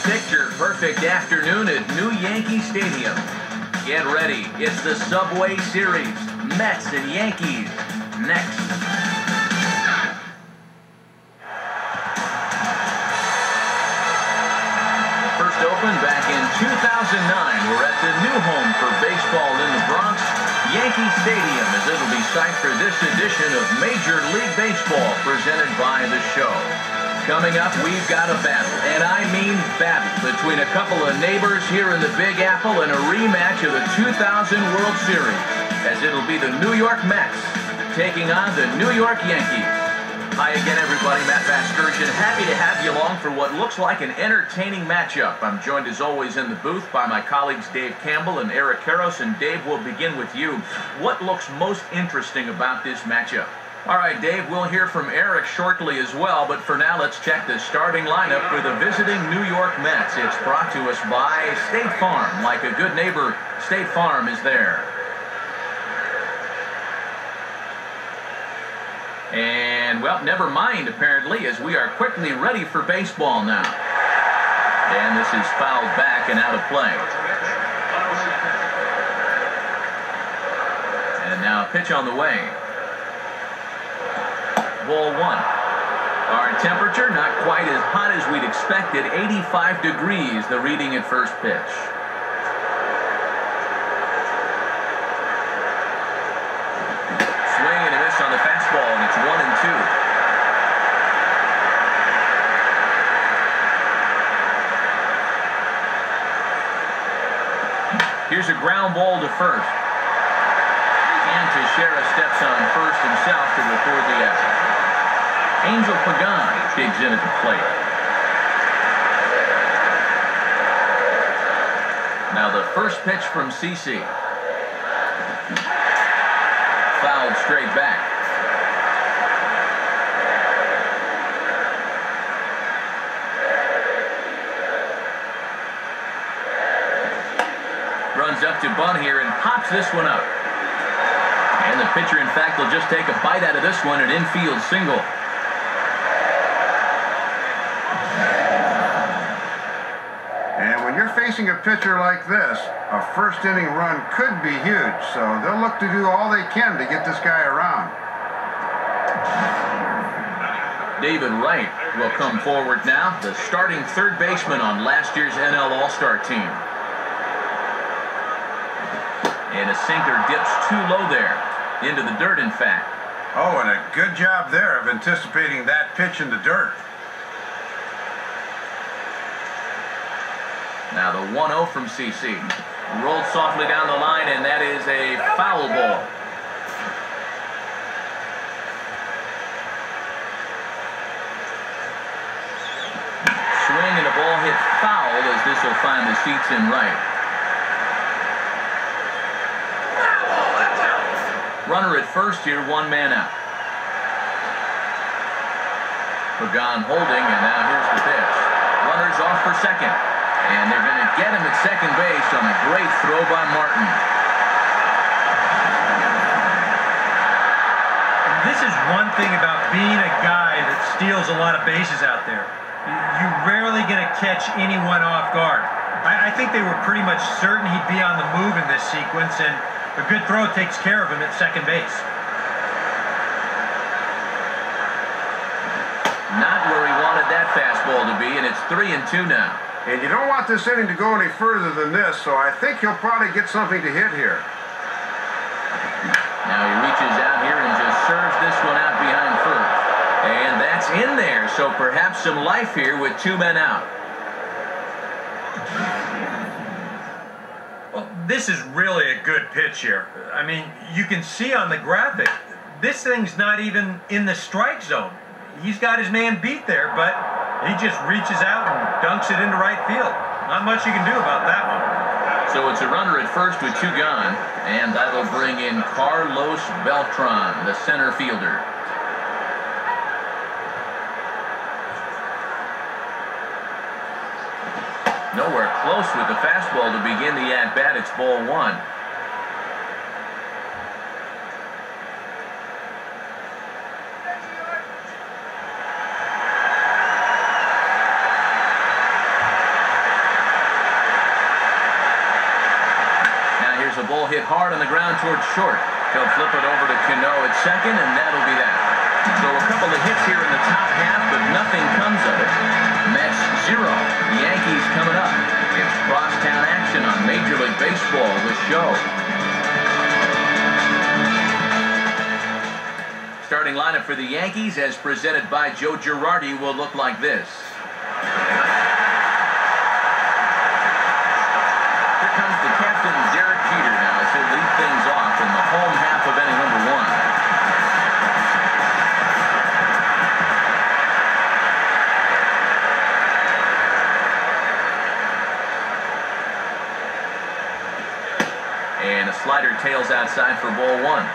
picture-perfect afternoon at New Yankee Stadium. Get ready, it's the Subway Series. Mets and Yankees next. First opened back in 2009. We're at the new home for baseball in the Bronx, Yankee Stadium, as it'll be site for this edition of Major League Baseball presented by The Show. Coming up, we've got a battle, and I mean battle, between a couple of neighbors here in the Big Apple and a rematch of the 2000 World Series, as it'll be the New York Mets taking on the New York Yankees. Hi again, everybody. Matt Vasgersian, happy to have you along for what looks like an entertaining matchup. I'm joined, as always, in the booth by my colleagues Dave Campbell and Eric Karros. And Dave, we'll begin with you. What looks most interesting about this matchup? All right, Dave, we'll hear from Eric shortly as well, but for now, let's check the starting lineup for the visiting New York Mets. It's brought to us by State Farm. Like a good neighbor, State Farm is there. And, well, never mind, apparently, as we are quickly ready for baseball now. And this is fouled back and out of play. And now a pitch on the way. Ball one. Our temperature not quite as hot as we'd expected. 85 degrees, the reading at first pitch. Swing and a miss on the fastball, and it's 1-2. Here's a ground ball to first. And Teixeira steps on first himself to record the out. Angel Pagan digs in at the plate. Now the first pitch from CC. Fouled straight back. Runs up to bunt here and pops this one up. And the pitcher, in fact, will just take a bite out of this one, an infield single. And when you're facing a pitcher like this, a first inning run could be huge, so they'll look to do all they can to get this guy around. David Wright will come forward now, the starting third baseman on last year's NL All-Star team. And a sinker dips too low there, into the dirt, in fact. Oh, and a good job there of anticipating that pitch in the dirt. Now the 1-0 from CC. Rolled softly down the line, and that is a foul ball. Swing and a ball hit foul, as this will find the seats in right. Runner at first here, one man out. Pagan holding, and now here's the pitch. Runner's off for second. And they're going to get him at second base on a great throw by Martin. This is one thing about being a guy that steals a lot of bases out there. You're rarely going to catch anyone off guard. I think they were pretty much certain he'd be on the move in this sequence, and a good throw takes care of him at second base. Not where he wanted that fastball to be, and it's 3-2 now. And you don't want this inning to go any further than this, so I think he'll probably get something to hit here. Now he reaches out here and just serves this one out behind first. And that's in there, so perhaps some life here with two men out. Well, this is really a good pitch here. I mean, you can see on the graphic, this thing's not even in the strike zone. He's got his man beat there, but he just reaches out and dunks it into right field. Not much you can do about that one. So it's a runner at first with two gone, and that'll bring in Carlos Beltran, the center fielder. Nowhere close with the fastball to begin the at-bat. It's ball one. ball hit hard on the ground towards short. He'll flip it over to Cano at second, and that'll be that. So a couple of hits here in the top half, but nothing comes of it. Mets 0. The Yankees coming up. It's crosstown action on Major League Baseball, the show. Starting lineup for the Yankees, as presented by Joe Girardi, will look like this. Here comes the captain, Derek Jeter, now as he'll lead things off in the home half of inning number 1. And a slider tails outside for ball 1.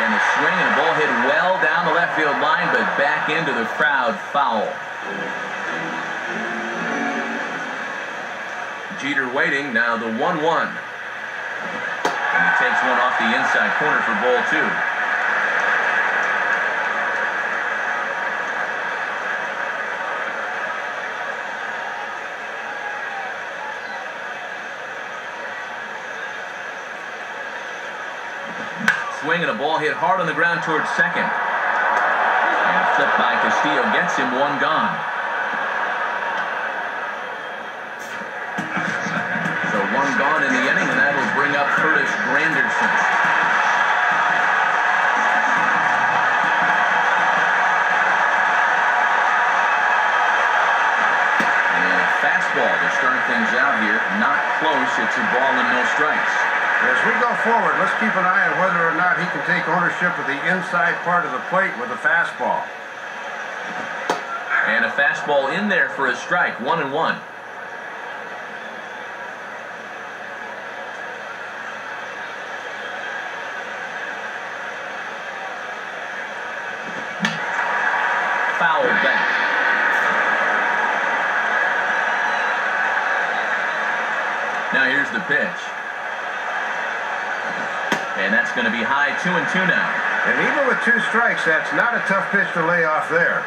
And a swing and a ball hit well down the left field line, but back into the crowd, foul. Jeter waiting, now the 1-1. And he takes one off the inside corner for ball 2. Swing and a ball hit hard on the ground towards second. And a flip by Castillo gets him, one gone. So one gone in the inning, and that'll bring up Curtis Granderson. And a fastball to start things out here. Not close. It's a ball and no strikes. As we go forward, let's keep an eye on whether or not he can take ownership of the inside part of the plate with a fastball. And a fastball in there for a strike, 1-1. Foul back. Now here's the pitch. And that's going to be high, 2-2 now. And even with 2 strikes, that's not a tough pitch to lay off there.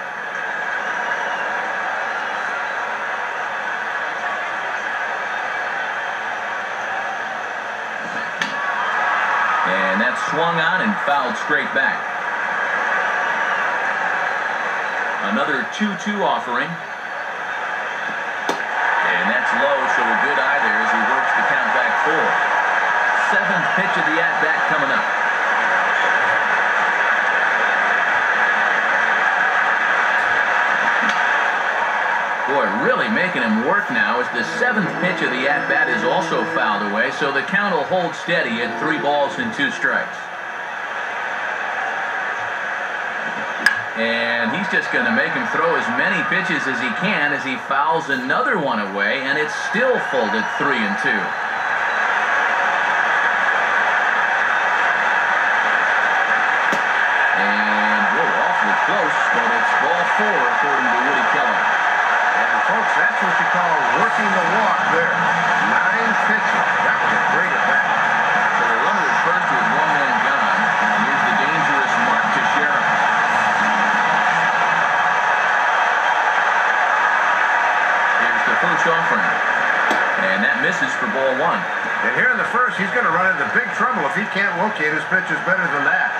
And that's swung on and fouled straight back. Another 2-2 offering. And that's low, so a good eye there as he works the count back 4. 7th pitch of the at-bat coming up. Boy, really making him work now as the 7th pitch of the at-bat is also fouled away, so the count will hold steady at 3 balls and 2 strikes. And he's just going to make him throw as many pitches as he can as he fouls another one away, and it's still folded 3-2. Close, but it's ball 4 according to Woody Keller. And folks, that's what you call working the walk there. 9 pitches. That was a great at bat. So the runner at first with 1 man gone. And here's the dangerous Mark Teixeira. Here's the first offering. And that misses for ball 1. And here in the first, he's going to run into big trouble if he can't locate his pitches better than that.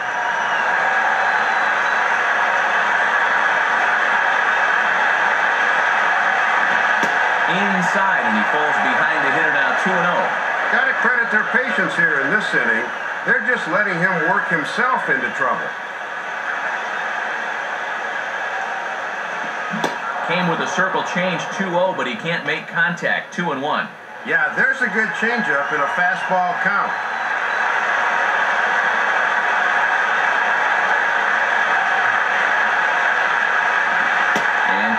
Inside, and he falls behind the hitter now, 2-0. Got to credit their patience here in this inning. They're just letting him work himself into trouble. Came with a circle change, 2-0, but he can't make contact, 2-1. Yeah, there's a good changeup in a fastball count.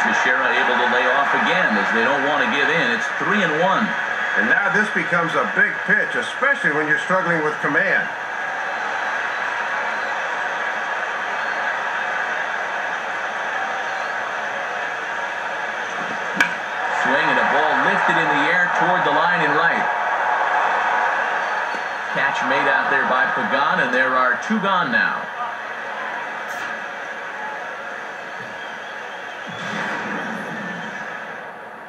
Teixeira able to lay off again as they don't want to give in. It's 3-1. And now this becomes a big pitch, especially when you're struggling with command. Swing and a ball lifted in the air toward the line in right. Catch made out there by Pagan, and there are 2 gone now.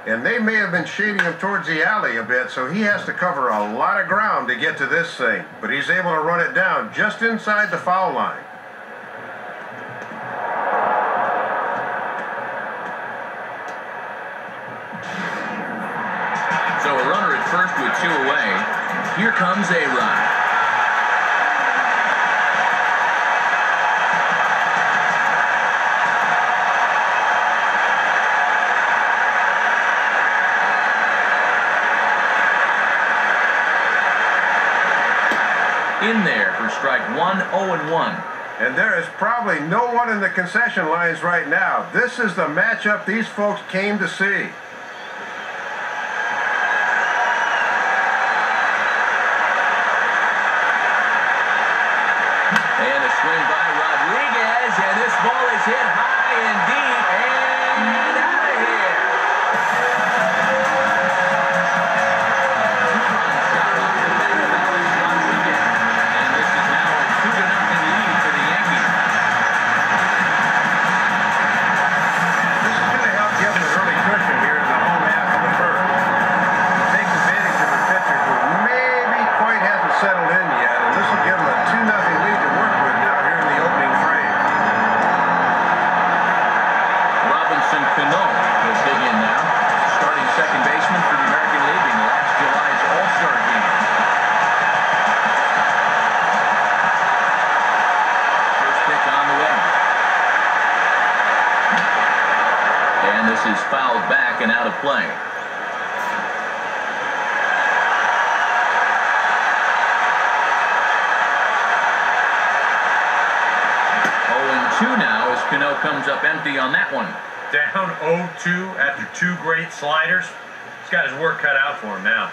And they may have been shading him towards the alley a bit, so he has to cover a lot of ground to get to this thing. But he's able to run it down just inside the foul line. So a runner at first with 2 away. Here comes A-Rod. In there for strike 1, 0-1. And there is probably no one in the concession lines right now. This is the matchup these folks came to see. And a swing by Rodriguez, and this ball is hit high and deep, and out of here. Is fouled back and out of play. 0-2 now as Cano comes up empty on that one. Down 0-2 after 2 great sliders. He's got his work cut out for him now.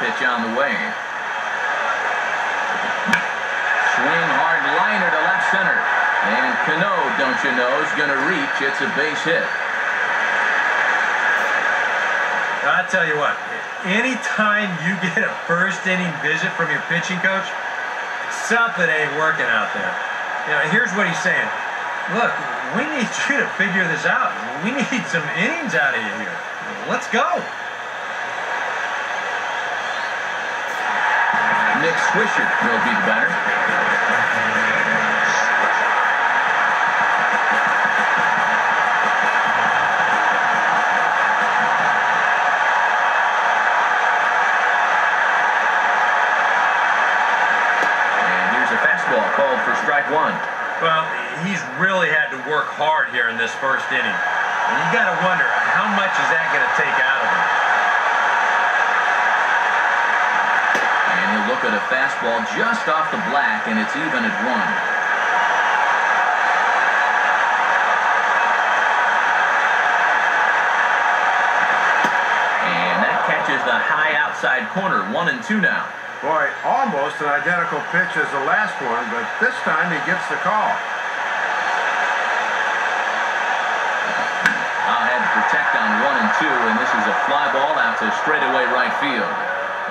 Pitch on the way. Swing hard liner to left center. And Cano, don't you know, is going to reach. It's a base hit. I'll tell you what, anytime you get a first inning visit from your pitching coach, something ain't working out there. You know, here's what he's saying. Look, we need you to figure this out. We need some innings out of you here. Let's go. Nick Swisher will be the batter. Called for strike 1. Well, he's really had to work hard here in this first inning. And you got to wonder, how much is that going to take out of him? And he'll look at a fastball just off the black, and it's even at 1. And that catches the high outside corner. 1-2 now. Boy, almost an identical pitch as the last one, but this time he gets the call. I'll have to protect on 1-2, and this is a fly ball out to straightaway right field.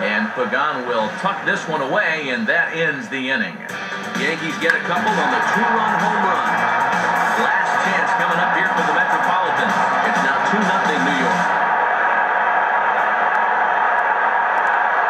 And Pagan will tuck this one away, and that ends the inning. Yankees get a couple on the 2-run home run. Last chance coming up.